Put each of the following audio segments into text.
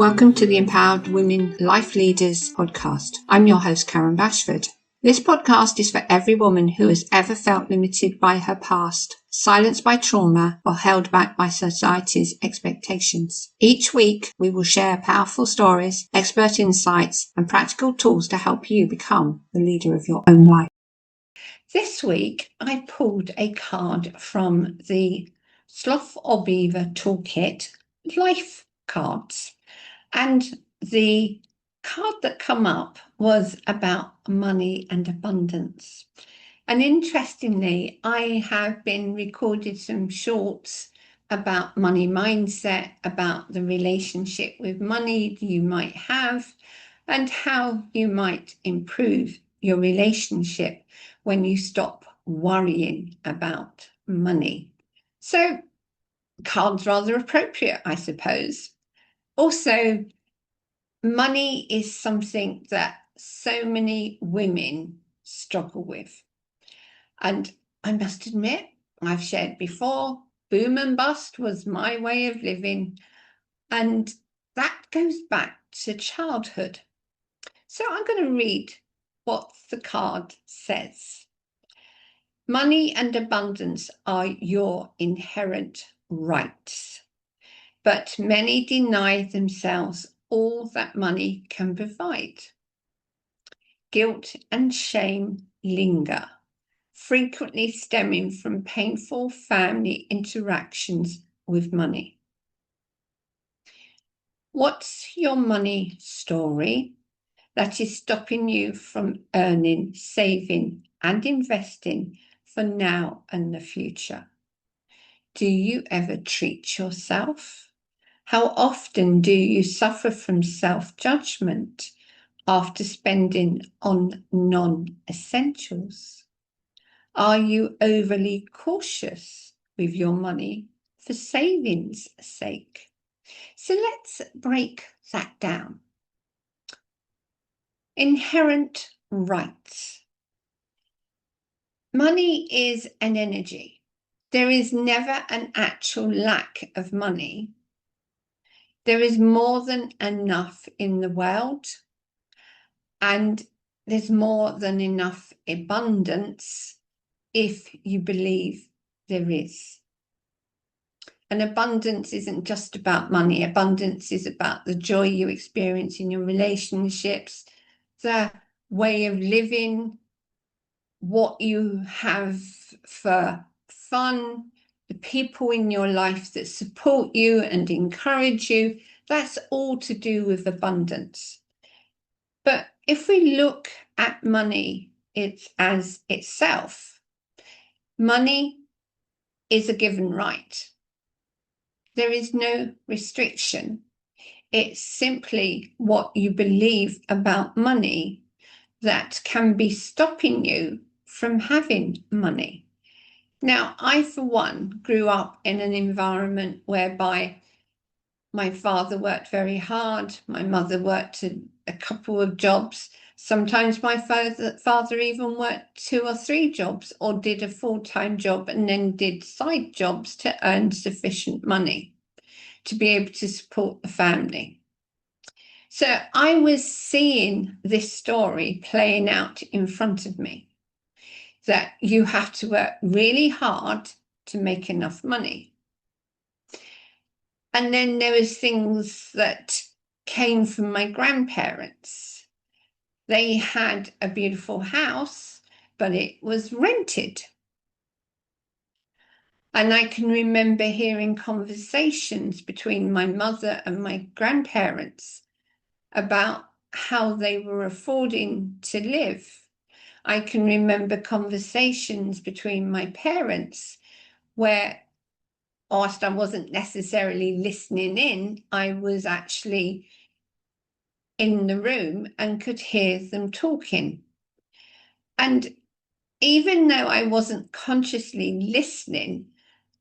Welcome to the Empowered Women Life Leaders podcast. I'm your host, Karen Bashford. This podcast is for every woman who has ever felt limited by her past, silenced by trauma, or held back by society's expectations. Each week, we will share powerful stories, expert insights, and practical tools to help you become the leader of your own life. This week, I pulled a card from the Sloth or Beaver Toolkit Life Cards. And the card that come up was about money and abundance. And interestingly, I have been recorded some shorts about money mindset, about the relationship with money you might have, and how you might improve your relationship when you stop worrying about money. So, card's rather appropriate, I suppose. Also, money is something that so many women struggle with. And I must admit, I've shared before, boom and bust was my way of living. And that goes back to childhood. So I'm going to read what the card says. Money and abundance are your inherent rights. But many deny themselves all that money can provide. Guilt and shame linger, frequently stemming from painful family interactions with money. What's your money story that is stopping you from earning, saving, and investing for now and the future? Do you ever treat yourself? How often do you suffer from self-judgment after spending on non-essentials? Are you overly cautious with your money for savings' sake? So let's break that down. Inherent rights. Money is an energy. There is never an actual lack of money. There is more than enough in the world, and there's more than enough abundance if you believe there is. And abundance isn't just about money. Abundance is about the joy you experience in your relationships, the way of living, what you have for fun, the people in your life that support you and encourage you. That's all to do with abundance. But if we look at money as itself, money is a given right. There is no restriction. It's simply what you believe about money that can be stopping you from having money. Now, I, for one, grew up in an environment whereby my father worked very hard. My mother worked a couple of jobs. Sometimes my father even worked 2 or 3 jobs or did a full-time job and then did side jobs to earn sufficient money to be able to support the family. So I was seeing this story playing out in front of me, that you have to work really hard to make enough money. And then there was things that came from my grandparents. They had a beautiful house, but it was rented. And I can remember hearing conversations between my mother and my grandparents about how they were affording to live. I can remember conversations between my parents where, whilst I wasn't necessarily listening in, I was actually in the room and could hear them talking. And even though I wasn't consciously listening,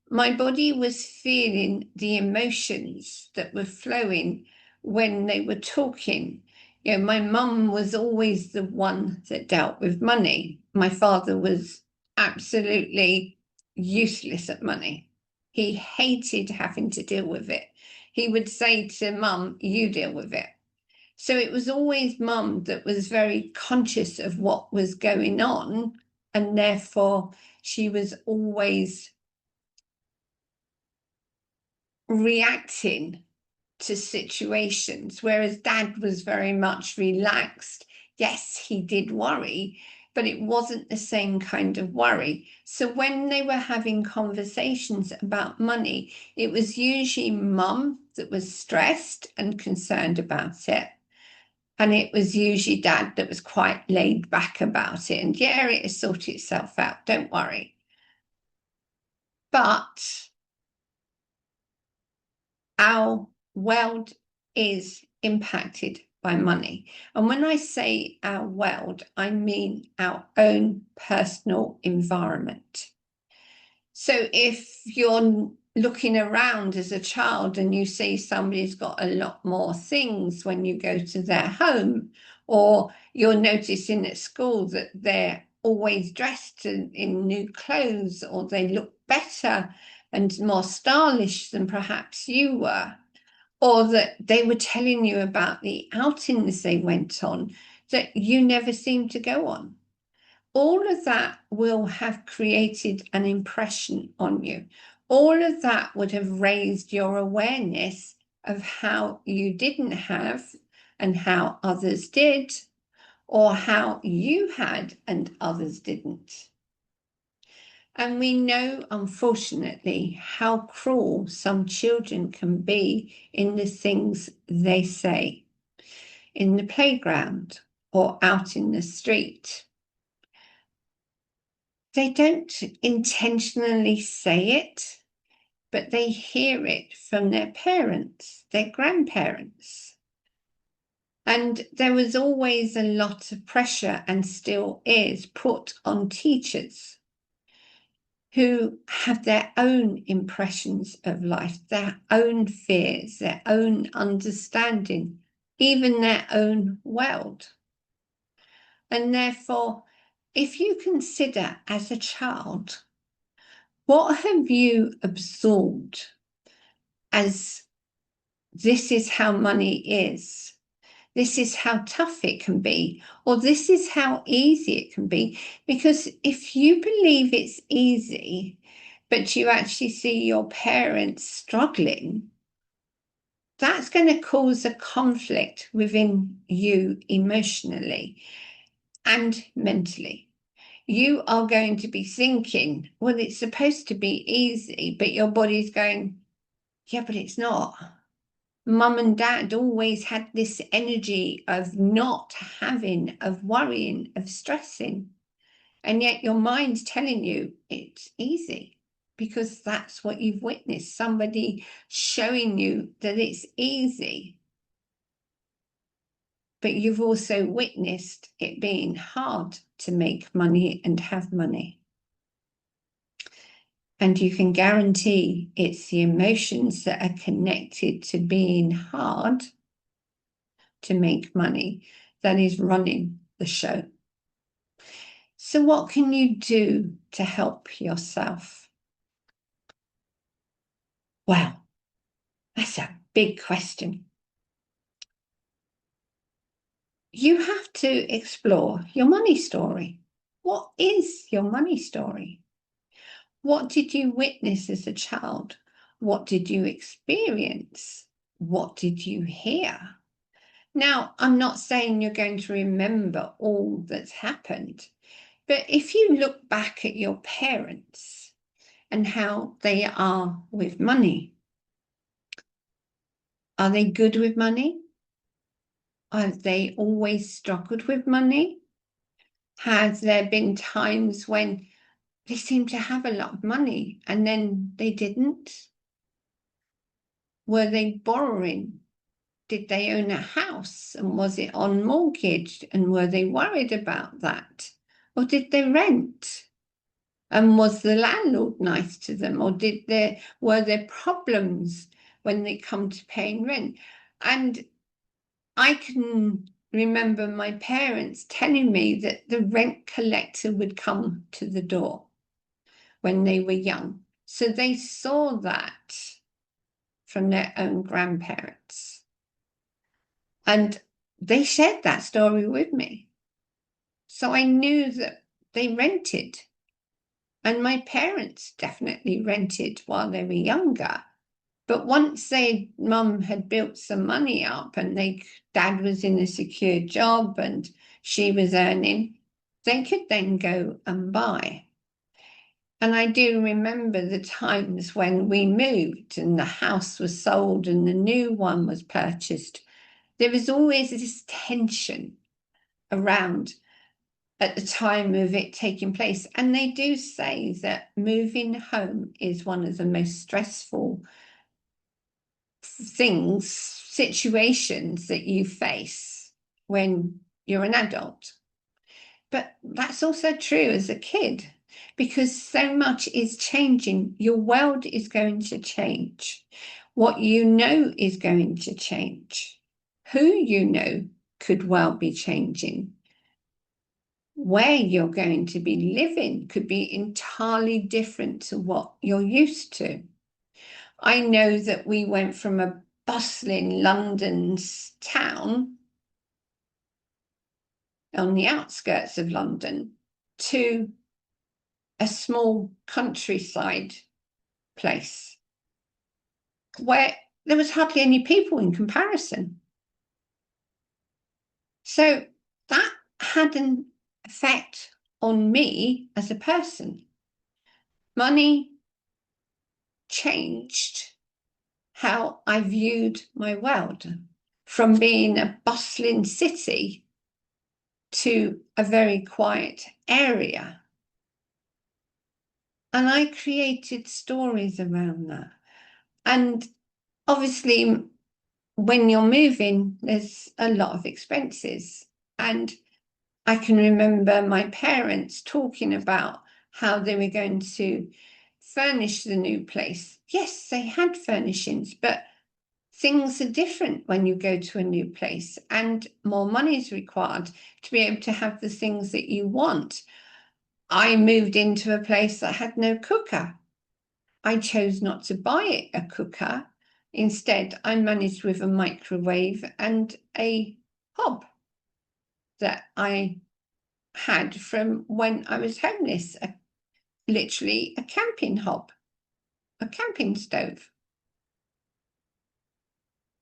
my body was feeling the emotions that were flowing when they were talking. You know, my mum was always the one that dealt with money. My father was absolutely useless at money. He hated having to deal with it. he would say to mum, you deal with it. So it was always mum that was very conscious of what was going on, and therefore she was always reacting to situations, whereas dad was very much relaxed. Yes, he did worry, but it wasn't the same kind of worry. So when they were having conversations about money, it was usually mum that was stressed and concerned about it. And it was usually dad that was quite laid back about it. And yeah, it'll sort itself out, don't worry. But our world is impacted by money. And when I say our world, I mean our own personal environment. So if you're looking around as a child and you see somebody's got a lot more things when you go to their home, or you're noticing at school that they're always dressed in new clothes, or they look better and more stylish than perhaps you were, or that they were telling you about the outings they went on that you never seemed to go on. All of that will have created an impression on you. All of that would have raised your awareness of how you didn't have and how others did, or how you had and others didn't. And we know, unfortunately, how cruel some children can be in the things they say, in the playground or out in the street. They don't intentionally say it, but they hear it from their parents, their grandparents. And there was always a lot of pressure, and still is, put on teachers who have their own impressions of life, their own fears, their own understanding, even their own world. And therefore, if you consider as a child, what have you absorbed as this is how money is? This is how tough it can be, or this is how easy it can be. Because if you believe it's easy, but you actually see your parents struggling, that's going to cause a conflict within you emotionally and mentally. You are going to be thinking, well, it's supposed to be easy, but your body's going, yeah, but it's not. Mum and dad always had this energy of not having, of worrying, of stressing. And yet your mind's telling you it's easy because that's what you've witnessed, somebody showing you that it's easy. But you've also witnessed it being hard to make money and have money. And you can guarantee it's the emotions that are connected to being hard to make money that is running the show. So what can you do to help yourself? Well, that's a big question. You have to explore your money story. What is your money story? What did you witness as a child? What did you experience? What did you hear? Now, I'm not saying you're going to remember all that's happened, but if you look back at your parents and how they are with money, are they good with money? Have they always struggled with money? Has there been times when they seemed to have a lot of money and then they didn't? Were they borrowing? Did they own a house and was it on mortgage and were they worried about that? Or did they rent? And was the landlord nice to them? Or were there problems when they come to paying rent? And I can remember my parents telling me that the rent collector would come to the door when they were young. So they saw that from their own grandparents. And they shared that story with me. So I knew that they rented. And my parents definitely rented while they were younger. But once mum had built some money up and dad was in a secure job and she was earning, they could then go and buy. And I do remember the times when we moved and the house was sold and the new one was purchased. There was always this tension around at the time of it taking place. And they do say that moving home is one of the most stressful situations that you face when you're an adult. But that's also true as a kid, because so much is changing. Your world is going to change. What you know is going to change. Who you know could well be changing. Where you're going to be living could be entirely different to what you're used to. I know that we went from a bustling London's town on the outskirts of London to a small countryside place where there was hardly any people in comparison. So that had an effect on me as a person. Money changed how I viewed my world, from being a bustling city to a very quiet area. And I created stories around that. And obviously, when you're moving, there's a lot of expenses. And I can remember my parents talking about how they were going to furnish the new place. Yes, they had furnishings, but things are different when you go to a new place, and more money is required to be able to have the things that you want. I moved into a place that had no cooker. I chose not to buy a cooker. Instead, I managed with a microwave and a hob that I had from when I was homeless, literally a camping hob, a camping stove.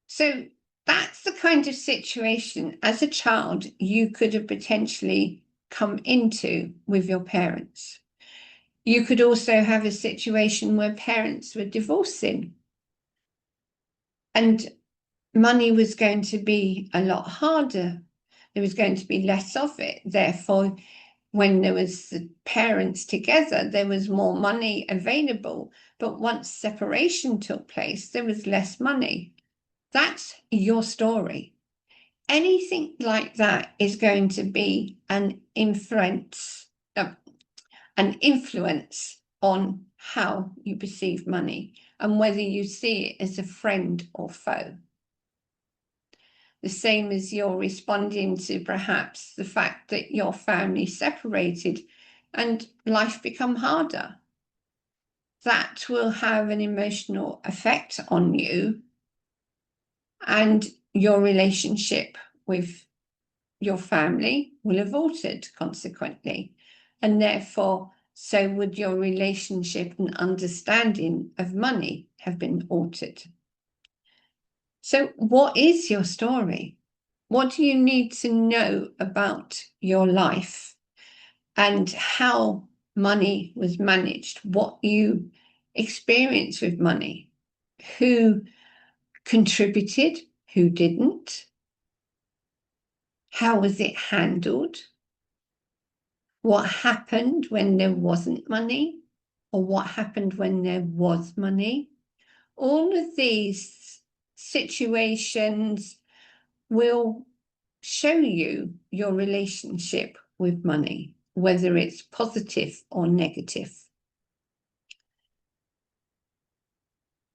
So that's the kind of situation as a child you could have potentially come into with your parents. You could also have a situation where parents were divorcing and money was going to be a lot harder. There was going to be less of it. Therefore, when there was the parents together, there was more money available. But once separation took place, there was less money. That's your story. Anything like that is going to be an influence on how you perceive money and whether you see it as a friend or foe. The same as you're responding to perhaps the fact that your family separated and life become harder. That will have an emotional effect on you and your relationship with your family will have altered consequently. And therefore, so would your relationship and understanding of money have been altered. So what is your story? What do you need to know about your life and how money was managed, what you experienced with money, who contributed, who didn't, how was it handled, what happened when there wasn't money, or what happened when there was money? All of these situations will show you your relationship with money, whether it's positive or negative.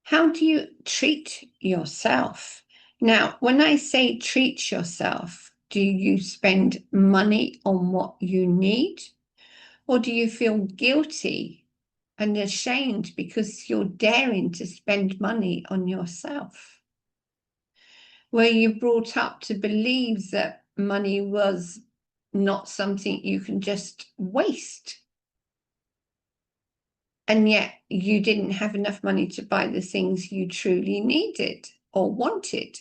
How do you treat yourself? Now, when I say treat yourself, do you spend money on what you need? Or do you feel guilty and ashamed because you're daring to spend money on yourself? Were you brought up to believe that money was not something you can just waste? And yet you didn't have enough money to buy the things you truly needed or wanted.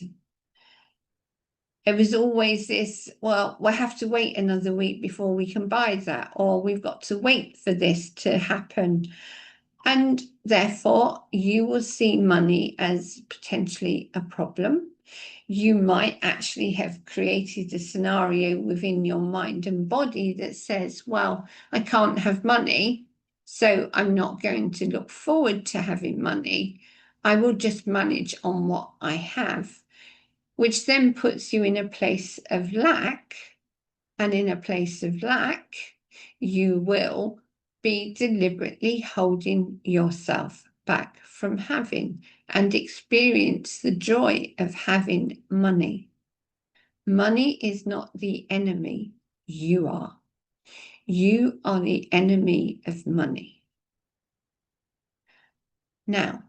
It was always this, well, we'll have to wait another week before we can buy that, or we've got to wait for this to happen. And therefore, you will see money as potentially a problem. You might actually have created a scenario within your mind and body that says, well, I can't have money, so I'm not going to look forward to having money. I will just manage on what I have, which then puts you in a place of lack. And in a place of lack, you will be deliberately holding yourself back from having and experience the joy of having money. Money is not the enemy, you are. You are the enemy of money. Now,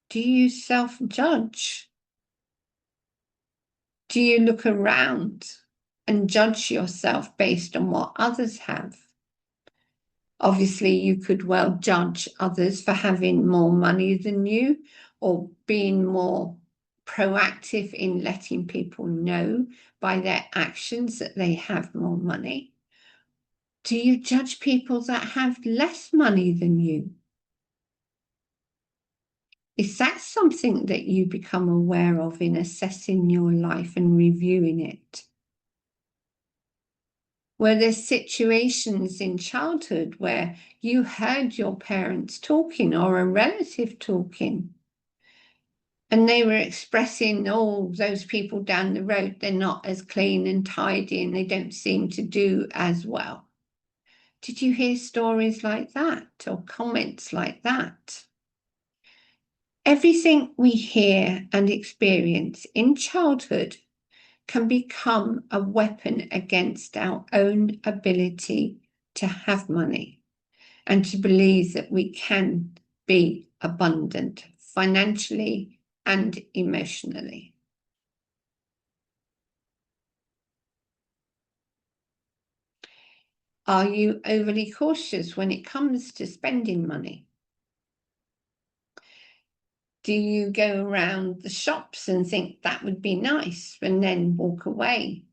do you self-judge? Do you look around and judge yourself based on what others have? Obviously, you could well judge others for having more money than you or being more proactive in letting people know by their actions that they have more money. Do you judge people that have less money than you? Is that something that you become aware of in assessing your life and reviewing it? Were there situations in childhood where you heard your parents talking or a relative talking, and they were expressing, oh, those people down the road, they're not as clean and tidy and they don't seem to do as well? Did you hear stories like that or comments like that? Everything we hear and experience in childhood can become a weapon against our own ability to have money and to believe that we can be abundant financially and emotionally. Are you overly cautious when it comes to spending money? Do you go around the shops and think that would be nice and then walk away?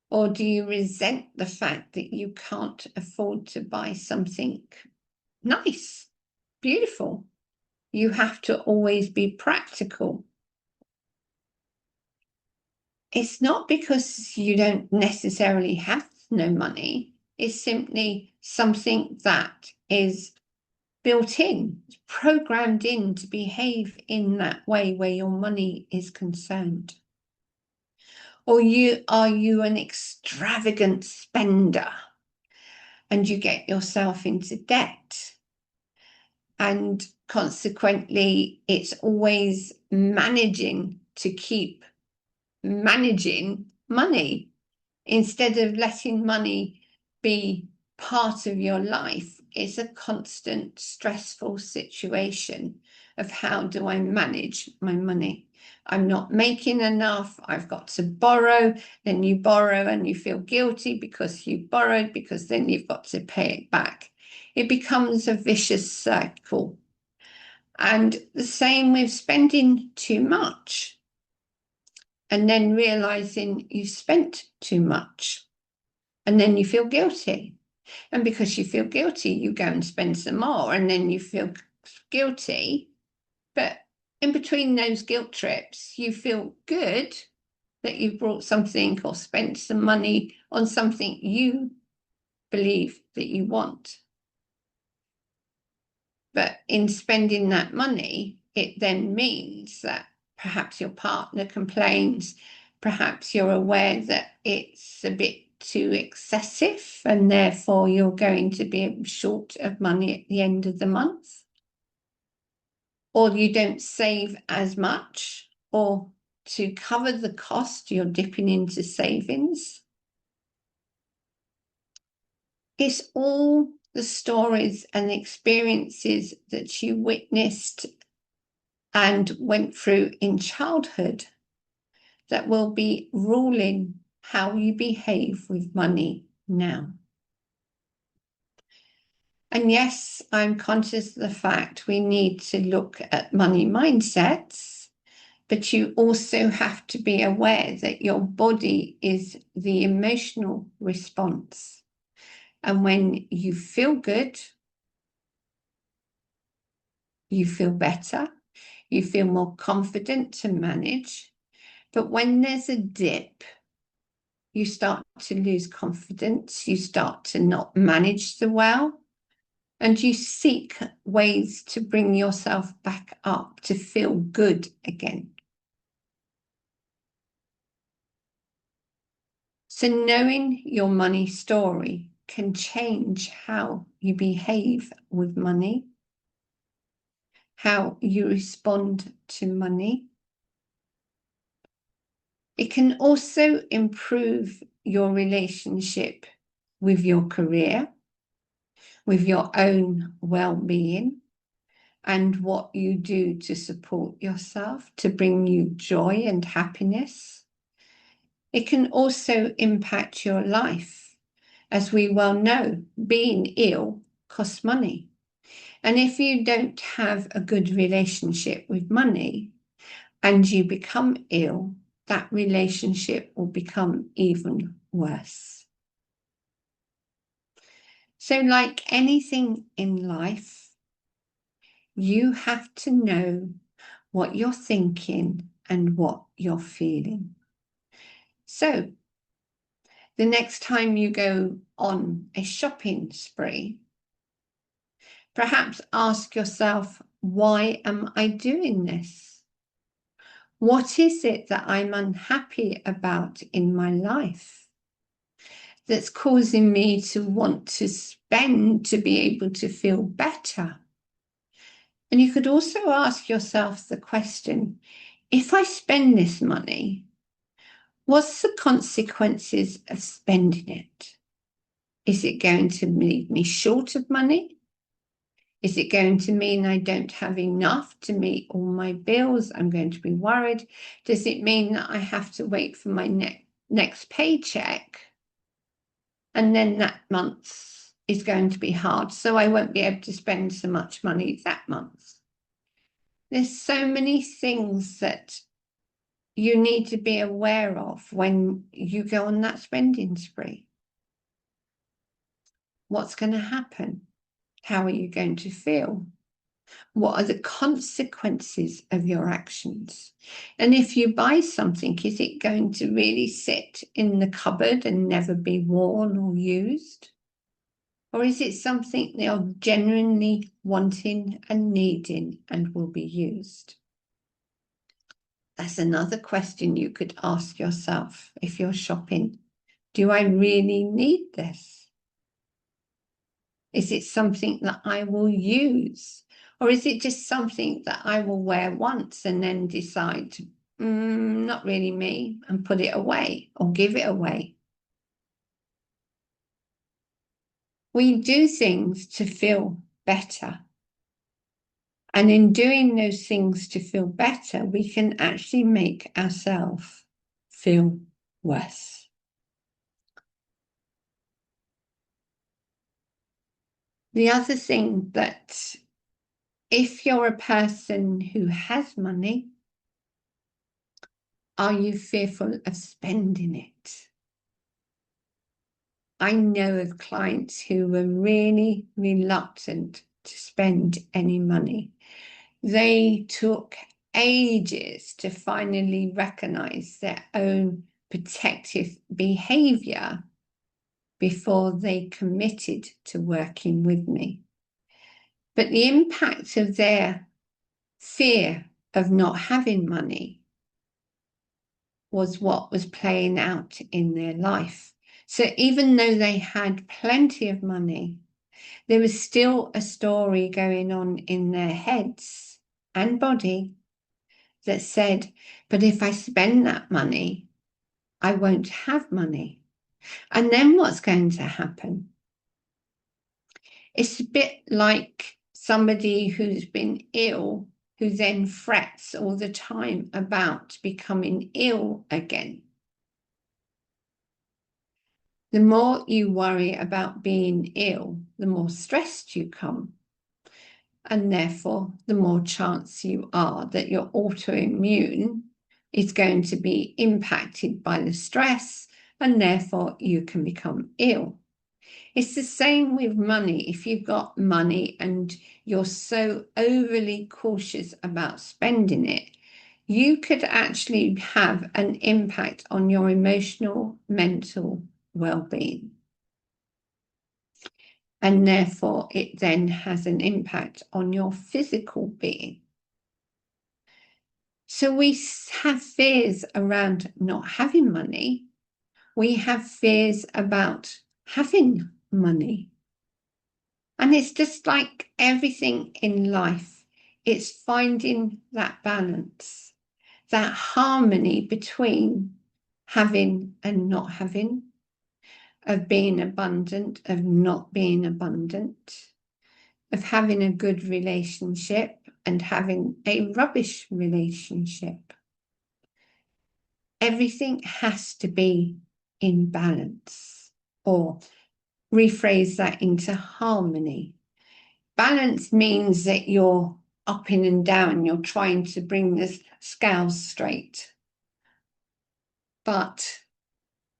Or do you resent the fact that you can't afford to buy something nice, beautiful? You have to always be practical. It's not because you don't necessarily have no money. It's simply something that is built in, programmed in to behave in that way where your money is concerned. Or are you an extravagant spender and you get yourself into debt? And consequently, it's always managing to keep managing money instead of letting money be part of your life. It's a constant stressful situation of how do I manage my money? I'm not making enough. I've got to borrow. Then you borrow and you feel guilty because you borrowed, because then you've got to pay it back. It becomes a vicious cycle. And the same with spending too much and then realizing you've spent too much and then you feel guilty. And because you feel guilty, you go and spend some more and then you feel guilty. But in between those guilt trips, you feel good that you brought something or spent some money on something you believe that you want. But in spending that money, it then means that perhaps your partner complains, perhaps you're aware that it's a bit too excessive and therefore you're going to be short of money at the end of the month. Or you don't save as much, or to cover the cost, you're dipping into savings. It's all the stories and experiences that you witnessed and went through in childhood that will be ruling how you behave with money now. And yes, I'm conscious of the fact we need to look at money mindsets, but you also have to be aware that your body is the emotional response. And when you feel good, you feel better, you feel more confident to manage. But when there's a dip, you start to lose confidence, you start to not manage so well, and you seek ways to bring yourself back up to feel good again. So knowing your money story can change how you behave with money, how you respond to money. It can also improve your relationship with your career, with your own well-being, and what you do to support yourself, to bring you joy and happiness. It can also impact your life. As we well know, being ill costs money. And if you don't have a good relationship with money and you become ill, that relationship will become even worse. So like anything in life, you have to know what you're thinking and what you're feeling. So the next time you go on a shopping spree, perhaps ask yourself, why am I doing this? What is it that I'm unhappy about in my life that's causing me to want to spend to be able to feel better? And you could also ask yourself the question, if I spend this money, what's the consequences of spending it? Is it going to leave me short of money? Is it going to mean I don't have enough to meet all my bills? I'm going to be worried. Does it mean that I have to wait for my next paycheck? And then that month is going to be hard, so I won't be able to spend so much money that month. There's so many things that you need to be aware of when you go on that spending spree. What's going to happen? How are you going to feel? What are the consequences of your actions? And if you buy something, is it going to really sit in the cupboard and never be worn or used? Or is it something you're genuinely wanting and needing and will be used? That's another question you could ask yourself if you're shopping. Do I really need this? Is it something that I will use? Or is it just something that I will wear once and then decide, not really me, and put it away or give it away? We do things to feel better. And in doing those things to feel better, we can actually make ourselves feel worse. The other thing that if you're a person who has money, are you fearful of spending it? I know of clients who were really reluctant to spend any money. They took ages to finally recognize their own protective behavior before they committed to working with me. But the impact of their fear of not having money was what was playing out in their life. So even though they had plenty of money, there was still a story going on in their heads and body that said, but if I spend that money, I won't have money. And then what's going to happen? It's a bit like somebody who's been ill, who then frets all the time about becoming ill again. The more you worry about being ill, the more stressed you come. And therefore, the more chance you are that your autoimmune is going to be impacted by the stress, and therefore you can become ill. It's the same with money. If you've got money and you're so overly cautious about spending it, you could actually have an impact on your emotional, mental well-being. And therefore, it then has an impact on your physical being. So we have fears around not having money. We have fears about having money. And it's just like everything in life, it's finding that balance, that harmony between having and not having, of being abundant, of not being abundant, of having a good relationship and having a rubbish relationship. Everything has to be in balance, or rephrase that into harmony. Balance means that you're up and down, you're trying to bring the scales straight. But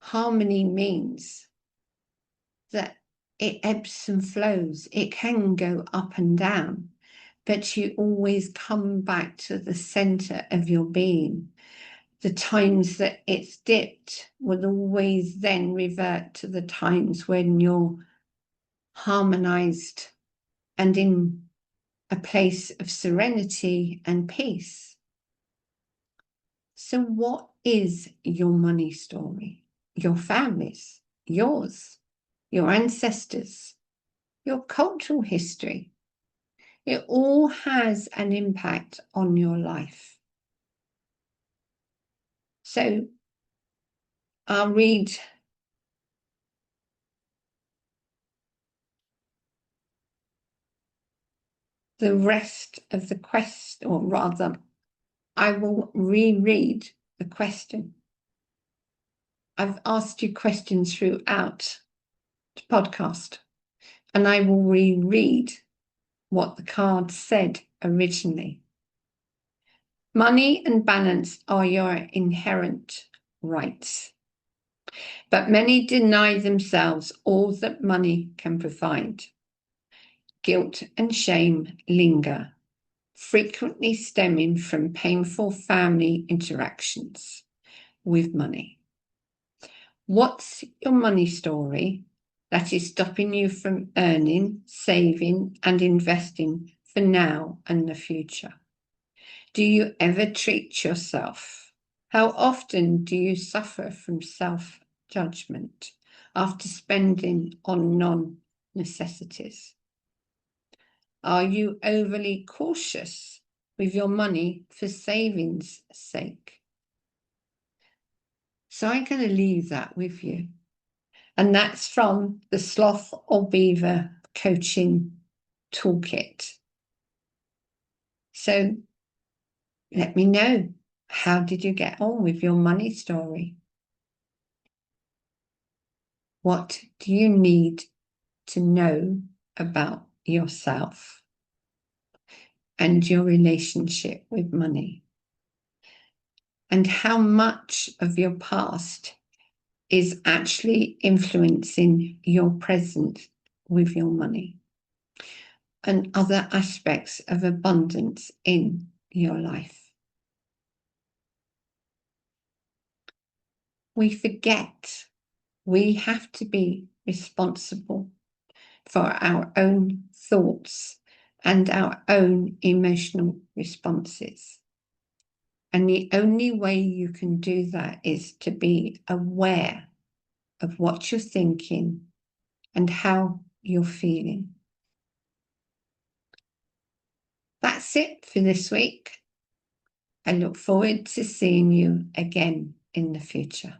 harmony means that it ebbs and flows. It can go up and down, but you always come back to the center of your being. The times that it's dipped will always then revert to the times when you're harmonized and in a place of serenity and peace. So what is your money story? Your family's, yours, your ancestors, your cultural history. It all has an impact on your life. So I'll read the rest of the question, or rather, I will reread the question. I've asked you questions throughout the podcast, and I will reread what the card said originally. Money and balance are your inherent rights, but many deny themselves all that money can provide. Guilt and shame linger, frequently stemming from painful family interactions with money. What's your money story that is stopping you from earning, saving, and investing for now and the future? Do you ever treat yourself? How often do you suffer from self-judgment after spending on non-necessities? Are you overly cautious with your money for savings' sake? So I'm going to leave that with you. And that's from the Sloth or Beaver Coaching Toolkit. So let me know, how did you get on with your money story? What do you need to know about yourself and your relationship with money? And how much of your past is actually influencing your present with your money and other aspects of abundance in your life? We forget we have to be responsible for our own thoughts and our own emotional responses. And the only way you can do that is to be aware of what you're thinking and how you're feeling. That's it for this week. I look forward to seeing you again in the future.